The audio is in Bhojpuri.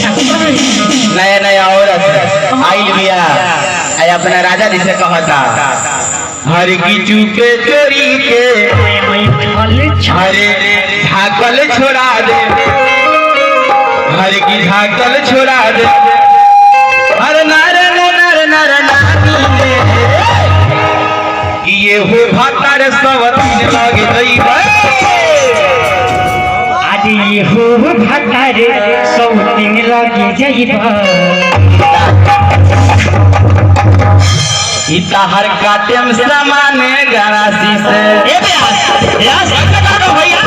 नया नया औरत आइल बिया अपना राजा जी से कहता हर की चूके चोरी के हरे झाकल छोड़ा दे, हर की झाकल छोड़ा दे, हर नर नर नर नानी कि ये हो भातार सब तीन लगे दैबा आज ये हो भातार सब तीन लगे दैबा इता हर काटेम सामान गरासी से ए भैया भैया